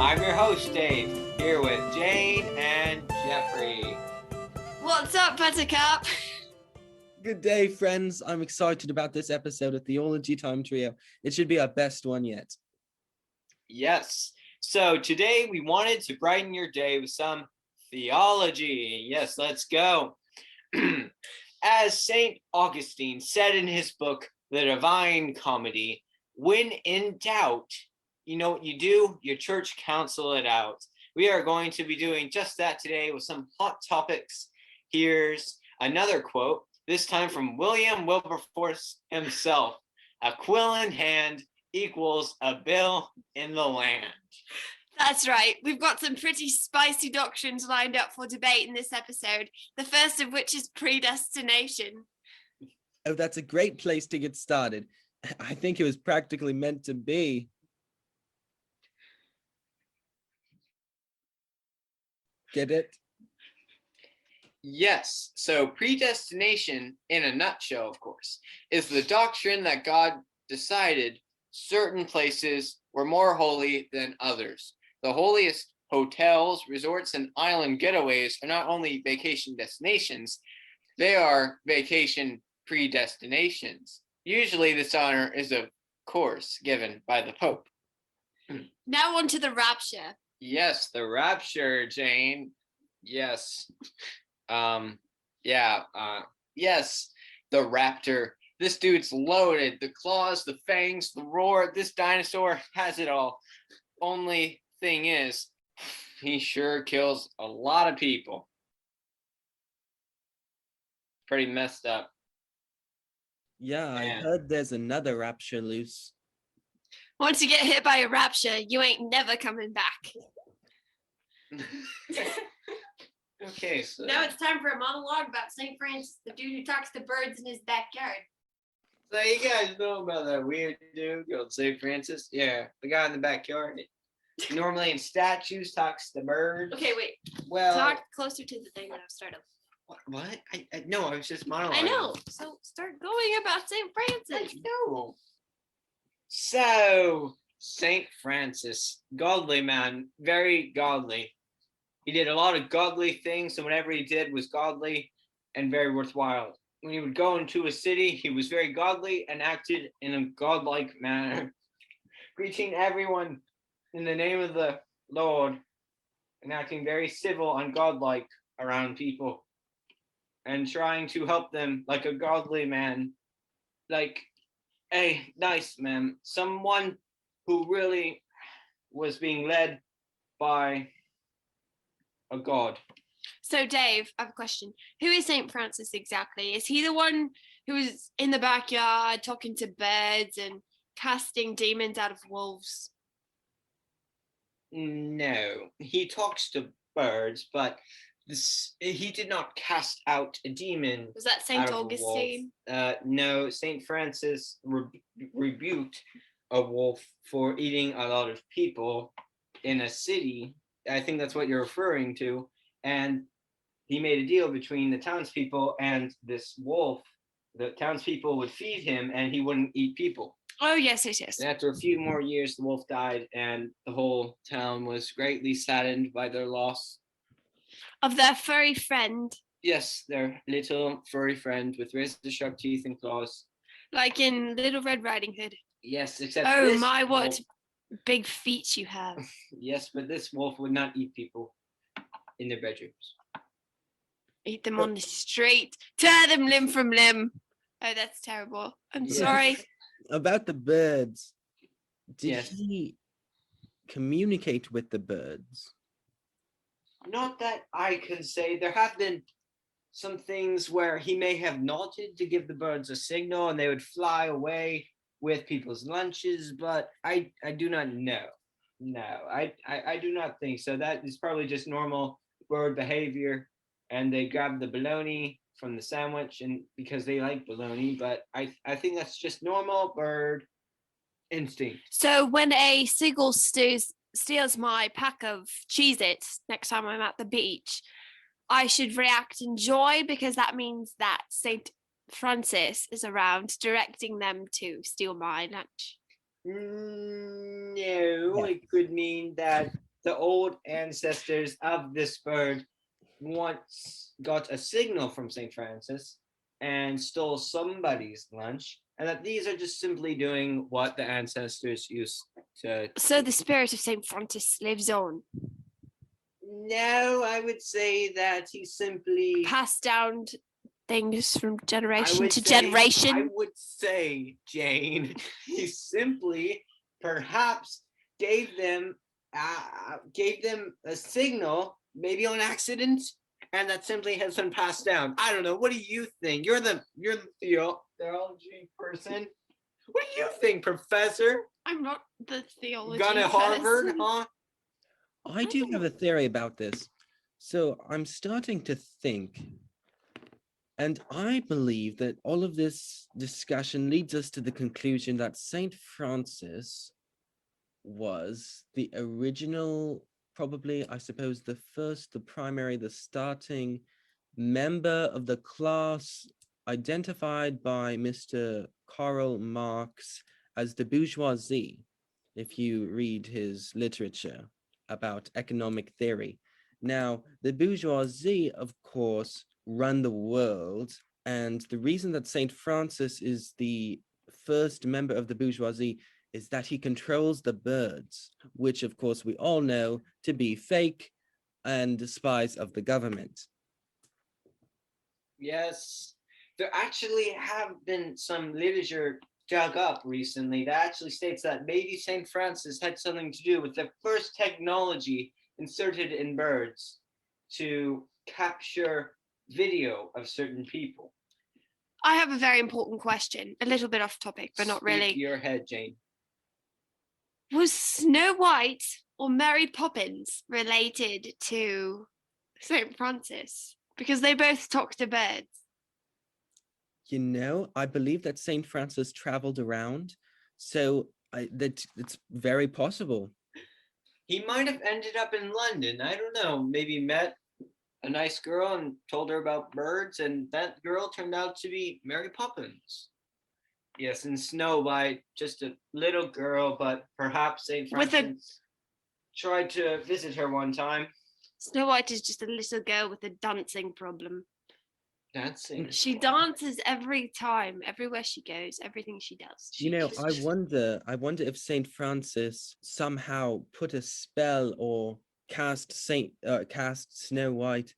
I'm your host, Dave, here with Jane and Geoffrey. What's up, Buttercup? Good day, friends. I'm excited about this episode of Theology Time Trio. It should be our best one yet. Yes. So today we wanted to brighten your day with some theology. Yes, let's go. As St. Augustine said in his book, The Divine Comedy, when in doubt, you know what you do? Your church counsel it out. We are going to be doing just that today with some hot topics. Here's another quote, this time from William Wilberforce himself. A quill in hand equals a bill in the land. That's right. We've got some pretty spicy doctrines lined up for debate in this episode, the first of which is predestination. Oh, that's a great place to get started. I think it was practically meant to be. Get it? Yes, so predestination, in a nutshell, of course, is the doctrine that God decided certain places were more holy than others. The holiest hotels, resorts, and island getaways are not only vacation destinations, they are vacation predestinations. Usually this honor is, of course, given by the Pope. Now on to the rapture. Yes, the rapture, Jane. Yes. Yes, the raptor. This dude's loaded. The claws, the fangs, the roar. This dinosaur has it all. Only thing is, he sure kills a lot of people. Pretty messed up. Yeah, I Man. heard there's another rapture loose. Once you get hit by a rapture, you ain't never coming back. Okay, so Now it's time for a monologue about St. Francis, the dude who talks to birds in his backyard. so you guys know about that weird dude called St. Francis? Yeah, the guy in the backyard. Normally in statues talks to birds. Okay, wait. Well, Talk closer to the thing that I've started. what? No, I was just monologuing. I know. So start going about St. Francis. No. So, St. Francis, godly man, very godly. He did a lot of godly things, and whatever he did was godly and very worthwhile. When he would go into a city, he was very godly and acted in a godlike manner, greeting everyone in the name of the Lord and acting very civil and godlike around people and trying to help them like a godly man, like a nice man, someone who really was being led by a god. So, Dave, I have a question. Who is St. Francis exactly? Is he the one who was in the backyard talking to birds and casting demons out of wolves? No, he talks to birds, but he did not cast out a demon. Was that St. Augustine? No, St. Francis rebuked a wolf for eating a lot of people in a city. I think that's what you're referring to. And he made a deal between the townspeople and this wolf. The townspeople would feed him and he wouldn't eat people. Oh, yes. And after a few more years, the wolf died and the whole town was greatly saddened by their loss. Of their furry friend. Yes, their little furry friend with razor-sharp teeth and claws. Like in Little Red Riding Hood. Yes, except oh this my, what wolf, big feet you have. yes, but this wolf would not eat people in their bedrooms. Eat them on the street. Tear them limb from limb. Oh, that's terrible. I'm Yes. sorry. About the birds. Did Yes. he communicate with the birds? Not that I can say. There have been some things where he may have nodded to give the birds a signal and they would fly away with people's lunches, but I do not know. No, I do not think so. That is probably just normal bird behavior, and they grab the bologna from the sandwich and because they like bologna, but I think that's just normal bird instinct. So when a seagull steals my pack of Cheez-Its next time I'm at the beach, I should react in joy because that means that St. Francis is around directing them to steal my lunch. No, it could mean that the old ancestors of this bird once got a signal from St. Francis and stole somebody's lunch, and that these are just simply doing what the ancestors used to. So the spirit of Saint Francis lives on, No, I would say that he simply. passed down things from I generation would to say- generation. I would say, Jane, he simply perhaps gave them a signal, maybe on accident, and that simply has been passed down. I don't know. What do you think? You're the theology person. What do you think, Professor? I'm not the theology Gone to Harvard, person. huh? I do have a theory about this. So I'm starting to think, and I believe that all of this discussion leads us to the conclusion that Saint Francis was the original, probably, I suppose, the first, the primary, the starting member of the class identified by Mr. Karl Marx as the bourgeoisie, if you read his literature about economic theory. Now, the bourgeoisie, of course, run the world, and the reason that Saint Francis is the first member of the bourgeoisie is that he controls the birds, which of course we all know to be fake and spies of the government. Yes, there actually have been some literature dug up recently that actually states that maybe St. Francis had something to do with the first technology inserted in birds to capture video of certain people. I have a very important question, a little bit off topic, but not Speak really. your head, Jane. Was Snow White or Mary Poppins related to St. Francis? Because they both talk to birds. You know, I believe that Saint Francis traveled around, so that it's very possible. He might have ended up in London. I don't know. Maybe met a nice girl and told her about birds, and that girl turned out to be Mary Poppins. Yes, and Snow White, just a little girl, but perhaps St. With a- Francis tried to visit her one time. Snow White is just a little girl with a dancing problem. Dancing. She dances every time, everywhere she goes, everything she does. You know, I wonder if Saint Francis somehow put a spell or cast Snow White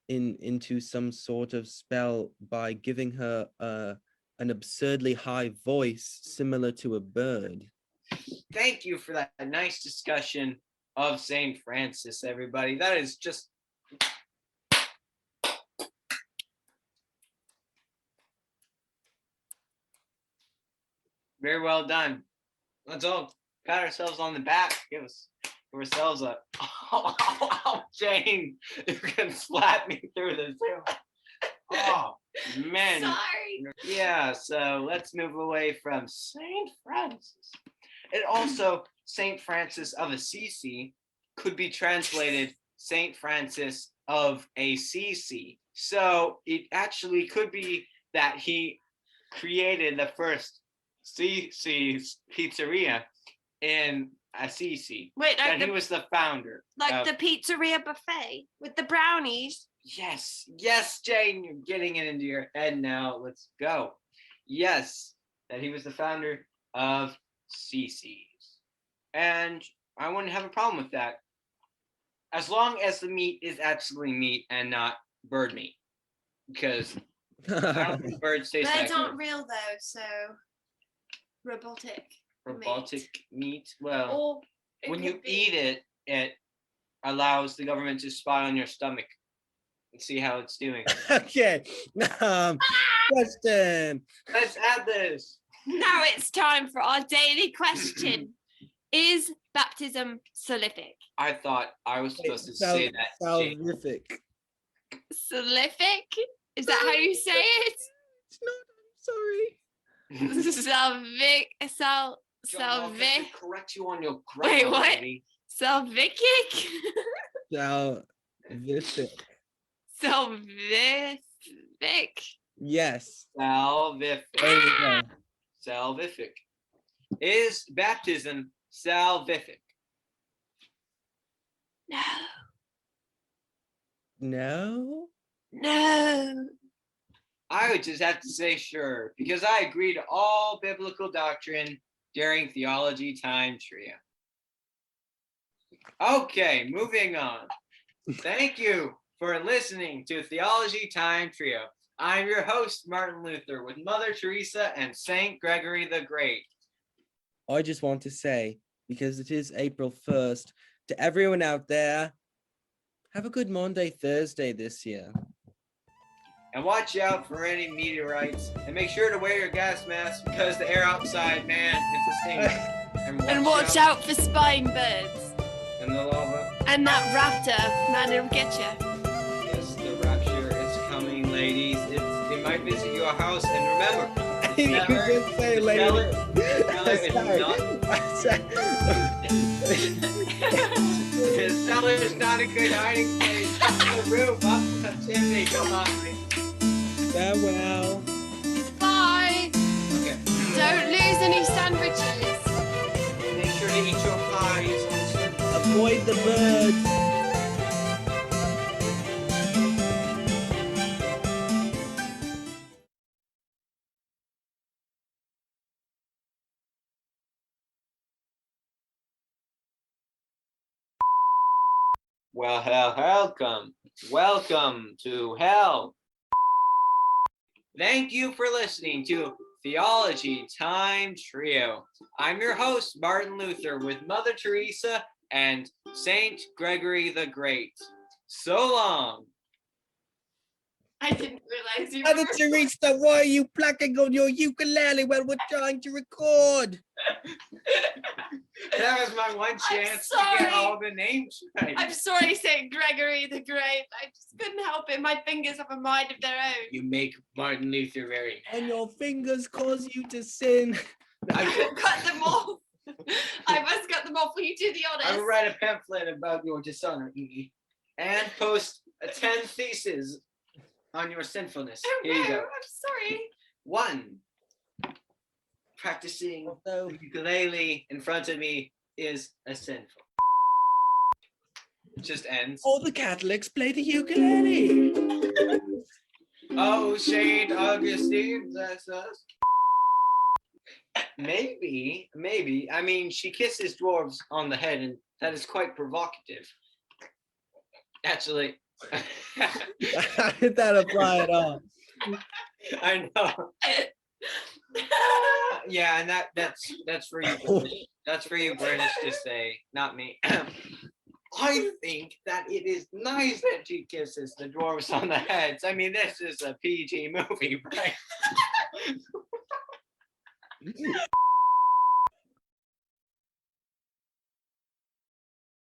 into some sort of spell by giving her an absurdly high voice similar to a bird. Thank you for that nice discussion of St. Francis, everybody. That is just. Very well done. Let's all pat ourselves on the back. Give ourselves a. Oh, Jane, you can slap me through this. Oh, man. Sorry. Yeah, so let's move away from St. Francis. And also, St. Francis of Assisi could be translated St. Francis of Assisi. So it actually could be that he created the first Cece's pizzeria in Assisi. Wait, That like he was the founder. of- the pizzeria buffet with the brownies. Yes, yes, Jane, you're getting it into your head now. Let's go. Yes, that he was the founder of Cece's. And I wouldn't have a problem with that. As long as the meat is actually meat and not bird meat. Because I don't think birds taste Birds that aren't good. real though, so robotic. Robotic meat. Well, Or it when could you be- eat it, it allows the government to spy on your stomach and see how it's doing. Okay. Question. Let's add this. Now it's time for our daily question. Is baptism salvific? I thought I was supposed to say that. Jane. Salvific. Salvific? Is that how you say it? It's not. I'm sorry. Salvic. John, I'll get Salvic. to correct you on your Wait, grammar, what? lady. Salvicic. Salvific. Salvific. Yes. Salvific. There we go. Salvific. Is baptism salvific? No? No. I would just have to say sure, because I agree to all biblical doctrine during Theology Time Trio. Okay, moving on. Thank you for listening to Theology Time Trio. I'm your host, Martin Luther, with Mother Teresa and Saint Gregory the Great. I just want to say, because it is April 1st, to everyone out there, have a good Monday, Thursday this year. And watch out for any meteorites. And make sure to wear your gas mask because the air outside, man, it's a stinger. And watch out for spying birds. And the lava. And that raptor, man, it'll get you. Yes, the rapture is coming, ladies. It might visit your house. And remember, You just say, lady. The cellar is not a good hiding place. The roof, up the chimney. Come on, man. Farewell. Bye. Okay. Don't lose any sandwiches. Make sure to eat your pies. Avoid the birds. Well, welcome to hell. Thank you for listening to Theology Time Trio. I'm your host, Martin Luther, with Mother Teresa and Saint Gregory the Great. So long. I didn't realize you Mother Teresa, why are you plucking on your ukulele while we're trying to record? That was my one chance to sorry. get all the names right. I'm sorry, Saint Gregory the Great. I just couldn't help it. My fingers have a mind of their own. You make Martin Luther very And your fingers cause you to sin. I will cut them off. I must cut them off. Will you do the I will honors? write a pamphlet about your dishonor, and post 10 theses on your sinfulness. Oh Here no, you go. I'm sorry. 1. Practicing the ukulele in front of me is a sinful. It just ends. All the Catholics play the ukulele. Oh, Saint Augustine, that's us. Maybe. I mean, she kisses dwarves on the head, and that is quite provocative. Actually. How did that apply at all? I know. Yeah, and that's for you. British. That's for you, British, to say, not me. I think that it is nice that she kisses the dwarves on the heads. I mean, this is a PG movie, right?